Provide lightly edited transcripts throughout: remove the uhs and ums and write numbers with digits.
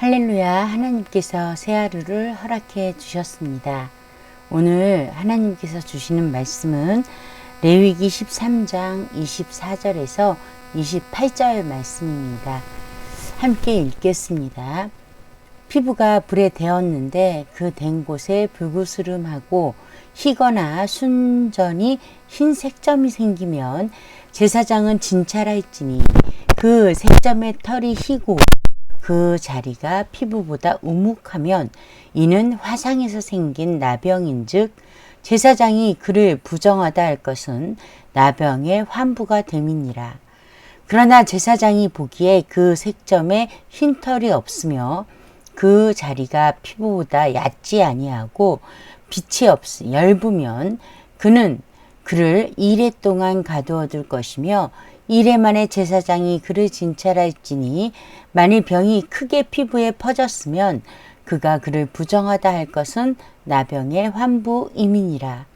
할렐루야, 하나님께서 새 하루를 허락해 주셨습니다. 오늘 하나님께서 주시는 말씀은 레위기 13장 24절에서 28절 말씀입니다. 함께 읽겠습니다. 피부가 불에 데었는데 그 댄 곳에 불구스름하고 희거나 순전히 흰 색점이 생기면 제사장은 진찰할지니 그 색점의 털이 희고 그 자리가 피부보다 우묵하면 이는 화상에서 생긴 나병인즉 제사장이 그를 부정하다 할 것은 나병의 환부가 됨이니라. 그러나 제사장이 보기에 그 색점에 흰 털이 없으며 그 자리가 피부보다 얕지 아니하고 빛이 엷으면 그는 그를 이레 동안 가두어 둘 것이며 이레 만에 제사장이 그를 진찰할지니 만일 병이 크게 피부에 퍼졌으면 그가 그를 부정하다 할 것은 나병의 환부임이니라.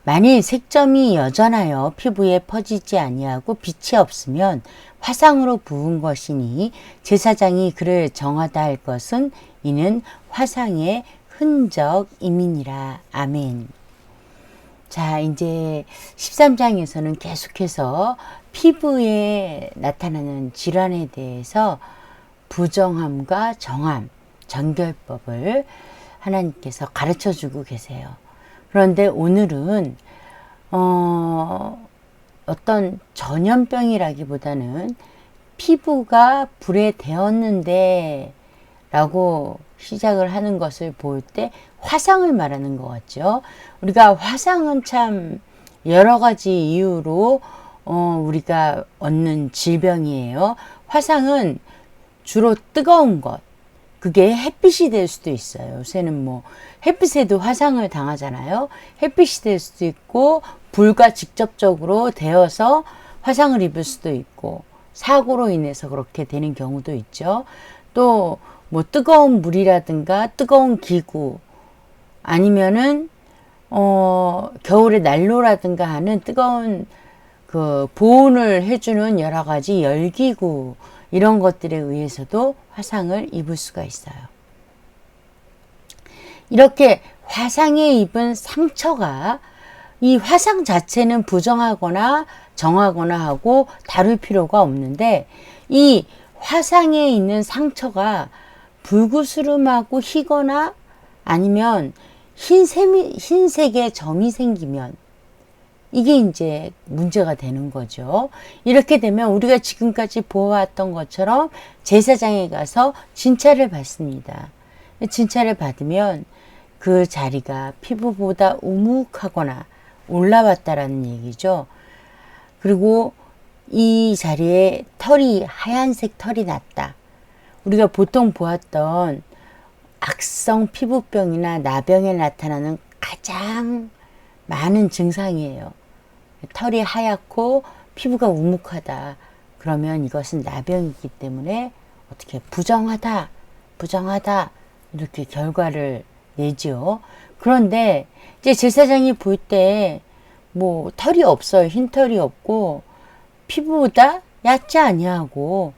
만일 색점이 여전하여 피부에 퍼지지 아니하고 빛이 없으면 화상으로 부은 것이니 제사장이 그를 정하다 할 것은 이는 화상의 흔적임이니라. 아멘. 자, 이제 13장에서는 계속해서 피부에 나타나는 질환에 대해서 부정함과 정함, 정결법을 하나님께서 가르쳐 주고 계세요. 그런데 오늘은 어떤 전염병이라기보다는 피부가 불에 데었는데 라고 시작을 하는 것을 볼 때 화상을 말하는 것 같죠. 우리가 화상은 참 여러 가지 이유로 우리가 얻는 질병이에요. 화상은 주로 뜨거운 것, 그게 햇빛이 될 수도 있어요. 요새는 뭐 햇빛에도 화상을 당하잖아요. 햇빛이 될 수도 있고 불과 직접적으로 데어서 화상을 입을 수도 있고 사고로 인해서 그렇게 되는 경우도 있죠. 또 뭐 뜨거운 물이라든가 뜨거운 기구 아니면은 겨울에 난로라든가 하는 뜨거운 그 보온을 해주는 여러 가지 열기구 이런 것들에 의해서도 화상을 입을 수가 있어요. 이렇게 화상에 입은 상처가 이 화상 자체는 부정하거나 정하거나 하고 다룰 필요가 없는데 이 화상에 있는 상처가 불구스름하고 희거나 아니면 흰색의 점이 생기면 이게 이제 문제가 되는 거죠. 이렇게 되면 우리가 지금까지 보아왔던 것처럼 제사장에 가서 진찰을 받습니다. 진찰을 받으면 그 자리가 피부보다 우묵하거나 올라왔다라는 얘기죠. 그리고 이 자리에 하얀색 털이 났다. 우리가 보통 보았던 악성 피부병이나 나병에 나타나는 가장 많은 증상이에요. 털이 하얗고 피부가 우묵하다. 그러면 이것은 나병이기 때문에 어떻게 부정하다 이렇게 결과를 내죠. 그런데 이제 제사장이 볼 때 뭐 털이 없어요. 흰 털이 없고 피부보다 얕지 아니하고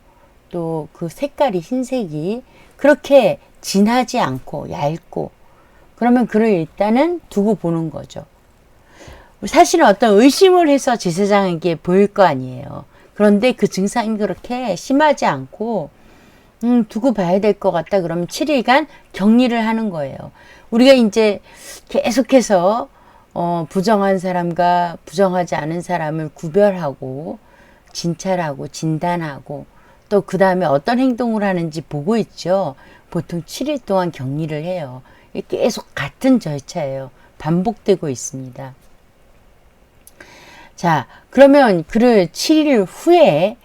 또 그 색깔이 흰색이 그렇게 진하지 않고 얇고 그러면 그를 일단은 두고 보는 거죠. 사실은 어떤 의심을 해서 제사장에게 보일 거 아니에요. 그런데 그 증상이 그렇게 심하지 않고 두고 봐야 될 것 같다. 그러면 7일간 격리를 하는 거예요. 우리가 이제 계속해서 부정한 사람과 부정하지 않은 사람을 구별하고 진찰하고 진단하고 또 그 다음에 어떤 행동을 하는지 보고 있죠. 보통 7일 동안 격리를 해요. 계속 같은 절차예요. 반복되고 있습니다. 자, 그러면 그를 7일 후에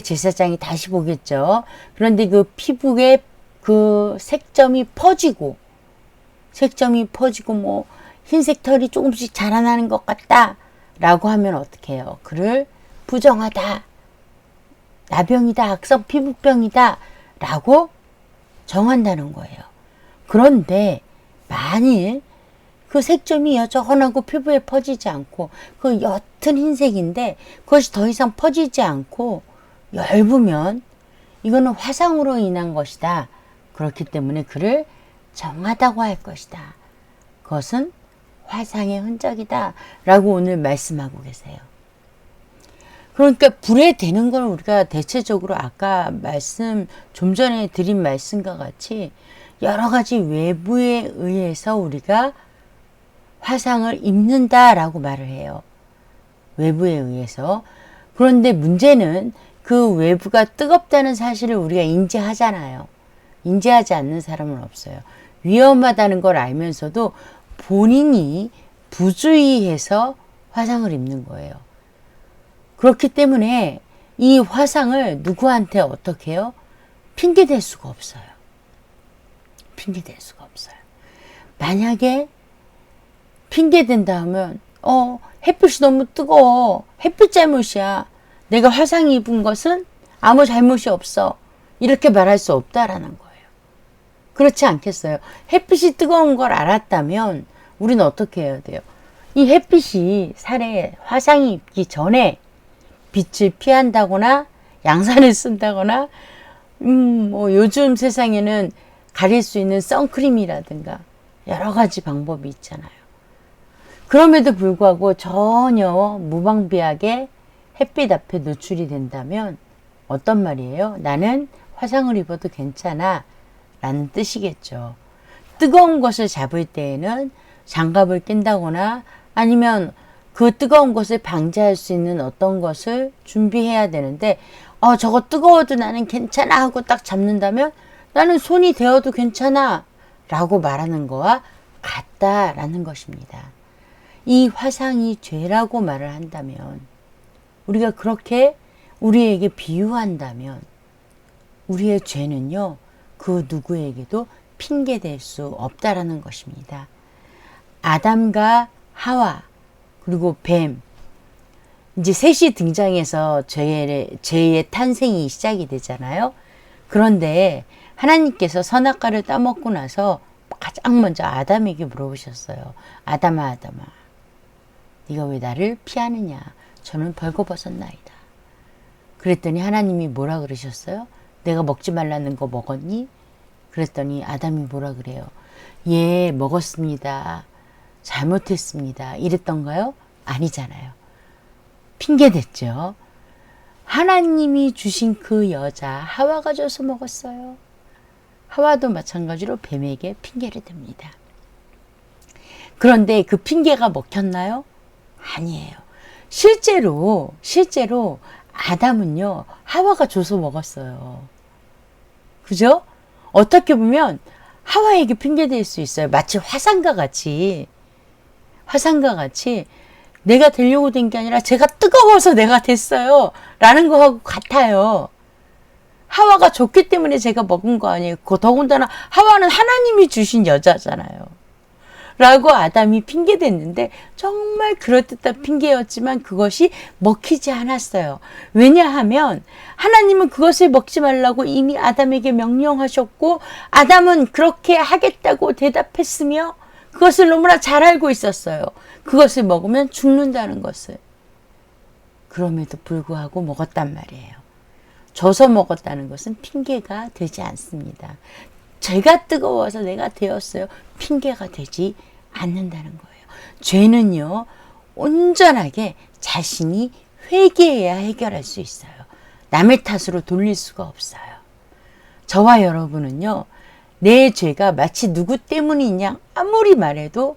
제사장이 다시 보겠죠. 그런데 그 피부에 그 색점이 퍼지고 뭐 흰색 털이 조금씩 자라나는 것 같다 라고 하면 어떻게 해요? 그를 부정하다, 나병이다, 악성 피부병이다 라고 정한다는 거예요. 그런데 만일 그 색점이 여전하고 피부에 퍼지지 않고 그 옅은 흰색인데 그것이 더 이상 퍼지지 않고 엷으면 이거는 화상으로 인한 것이다. 그렇기 때문에 그를 정하다고 할 것이다. 그것은 화상의 흔적이다. 라고 오늘 말씀하고 계세요. 그러니까 불에 대는 걸 우리가 대체적으로 아까 좀 전에 드린 말씀과 같이 여러 가지 외부에 의해서 우리가 화상을 입는다라고 말을 해요. 외부에 의해서. 그런데 문제는 그 외부가 뜨겁다는 사실을 우리가 인지하잖아요. 인지하지 않는 사람은 없어요. 위험하다는 걸 알면서도 본인이 부주의해서 화상을 입는 거예요. 그렇기 때문에 이 화상을 누구한테 어떻게 해요? 핑계댈 수가 없어요. 핑계댈 수가 없어요. 만약에 핑계댄다 하면 햇빛이 너무 뜨거워. 햇빛 잘못이야. 내가 화상 입은 것은 아무 잘못이 없어. 이렇게 말할 수 없다라는 거예요. 그렇지 않겠어요? 햇빛이 뜨거운 걸 알았다면 우리는 어떻게 해야 돼요? 이 햇빛이 살에 화상이 입기 전에 빛을 피한다거나 양산을 쓴다거나 뭐 요즘 세상에는 가릴 수 있는 선크림이라든가 여러 가지 방법이 있잖아요. 그럼에도 불구하고 전혀 무방비하게 햇빛 앞에 노출이 된다면 어떤 말이에요? 나는 화상을 입어도 괜찮아 라는 뜻이겠죠. 뜨거운 것을 잡을 때에는 장갑을 낀다거나 아니면 그 뜨거운 것을 방지할 수 있는 어떤 것을 준비해야 되는데 저거 뜨거워도 나는 괜찮아 하고 딱 잡는다면 나는 손이 데워도 괜찮아 라고 말하는 거와 같다라는 것입니다. 이 화상이 죄라고 말을 한다면 우리가 그렇게 우리에게 비유한다면 우리의 죄는요 그 누구에게도 핑계댈 수 없다라는 것입니다. 아담과 하와 그리고 뱀 이제 셋이 등장해서 죄의 탄생이 시작이 되잖아요. 그런데 하나님께서 선악과를 따먹고 나서 가장 먼저 아담에게 물어보셨어요. 아담아 네가 왜 나를 피하느냐? 저는 벌거벗었나이다. 그랬더니 하나님이 뭐라 그러셨어요? 내가 먹지 말라는 거 먹었니? 그랬더니 아담이 뭐라 그래요? 예, 먹었습니다. 잘못했습니다. 이랬던가요? 아니잖아요. 핑계댔죠. 하나님이 주신 그 여자 하와가 줘서 먹었어요. 하와도 마찬가지로 뱀에게 핑계를 댑니다. 그런데 그 핑계가 먹혔나요? 아니에요. 실제로 아담은요 하와가 줘서 먹었어요. 그죠? 어떻게 보면 하와에게 핑계댈 수 있어요. 마치 화상과 같이 내가 되려고 된 게 아니라 제가 뜨거워서 내가 됐어요 라는 거하고 같아요. 하와가 줬기 때문에 제가 먹은 거 아니에요. 더군다나 하와는 하나님이 주신 여자잖아요. 라고 아담이 핑계댔는데 정말 그럴듯한 핑계였지만 그것이 먹히지 않았어요. 왜냐하면 하나님은 그것을 먹지 말라고 이미 아담에게 명령하셨고 아담은 그렇게 하겠다고 대답했으며 그것을 너무나 잘 알고 있었어요. 그것을 먹으면 죽는다는 것을. 그럼에도 불구하고 먹었단 말이에요. 줘서 먹었다는 것은 핑계가 되지 않습니다. 제가 뜨거워서 내가 되었어요. 핑계가 되지 않는다는 거예요. 죄는요, 온전하게 자신이 회개해야 해결할 수 있어요. 남의 탓으로 돌릴 수가 없어요. 저와 여러분은요, 내 죄가 마치 누구 때문이냐 아무리 말해도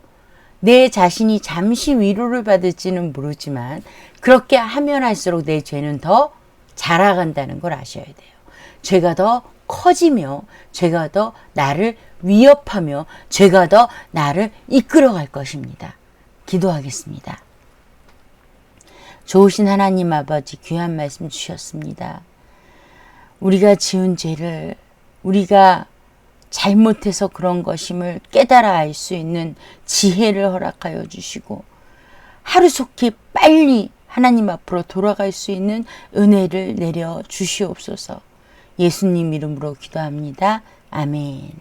내 자신이 잠시 위로를 받을지는 모르지만 그렇게 하면 할수록 내 죄는 더 자라간다는 걸 아셔야 돼요. 죄가 더 커지며 죄가 더 나를 위협하며 죄가 더 나를 이끌어갈 것입니다. 기도하겠습니다. 좋으신 하나님 아버지 귀한 말씀 주셨습니다. 우리가 지은 죄를 우리가 잘못해서 그런 것임을 깨달아 알 수 있는 지혜를 허락하여 주시고 하루속히 빨리 하나님 앞으로 돌아갈 수 있는 은혜를 내려 주시옵소서. 예수님 이름으로 기도합니다. 아멘.